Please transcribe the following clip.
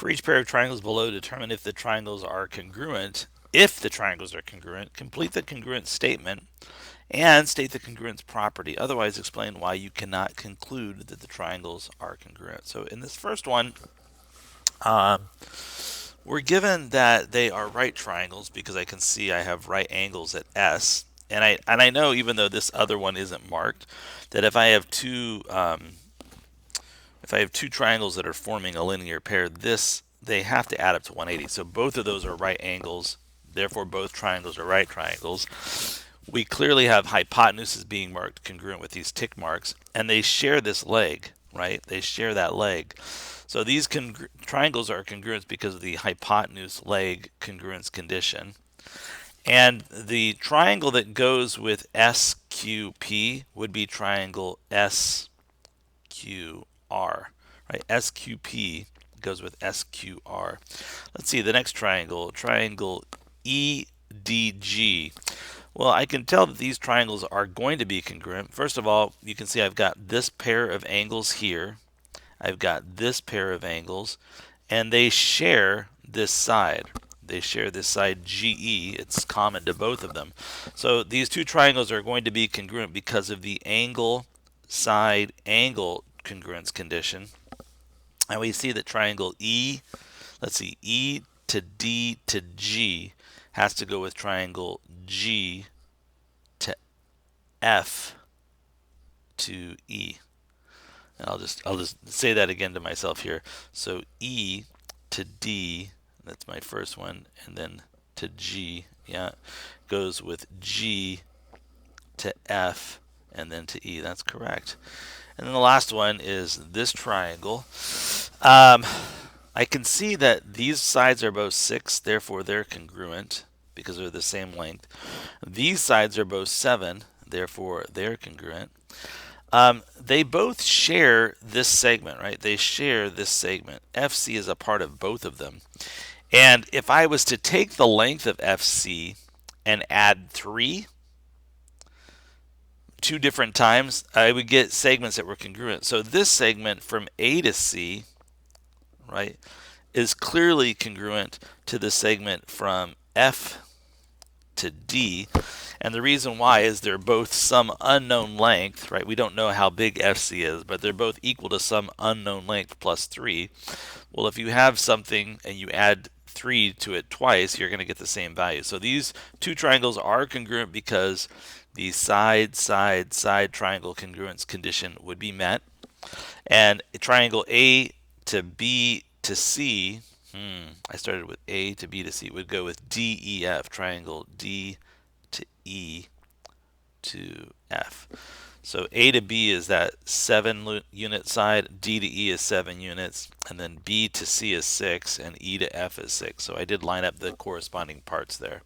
For each pair of triangles below, determine if the triangles are congruent. If the triangles are congruent, complete the congruent statement and state the congruence property. Otherwise, explain why you cannot conclude that the triangles are congruent. So in this first one, um, we're given that they are right triangles because I can see I have right angles at S. And I know, even though this other one isn't marked, that if I have two triangles that are forming a linear pair, they have to add up to 180. So both of those are right angles. Therefore, both triangles are right triangles. We clearly have hypotenuses being marked congruent with these tick marks, and they share this leg, right? They share that leg. So these triangles are congruent because of the hypotenuse leg congruence condition. And the triangle that goes with SQP would be triangle SQR, right? SQP goes with SQR. Let's see the next triangle, triangle EDG. Well, I can tell that these triangles are going to be congruent. First of all, you can see I've got this pair of angles here. I've got this pair of angles, and they share this side. They share this side GE. It's common to both of them. So these two triangles are going to be congruent because of the angle side angle congruence condition. And we see that triangle E to D to G has to go with triangle G to F to E. And I'll just say that again to myself here. So E to D, that's my first one, and then to G, yeah, goes with G to F and then to E. That's correct. And then the last one is this triangle. I can see that these sides are both 6, therefore they're congruent because they're the same length. These sides are both 7, therefore they're congruent. They both share this segment, right? They share this segment. FC is a part of both of them. And if I was to take the length of FC and add 3 two different times, I would get segments that were congruent. So this segment from A to C, right, is clearly congruent to the segment from F to D. And the reason why is they're both some unknown length, right? We don't know how big FC is, but they're both equal to some unknown length plus 3. Well, if you have something and you add 3 to it twice, you're going to get the same value. So these two triangles are congruent because the side triangle congruence condition would be met. And triangle A to B to C, I started with A to B to C, would go with DEF, triangle D to E to F. So A to B is that 7 unit side, D to E is 7 units, and then B to C is 6, and E to F is 6. So I did line up the corresponding parts there.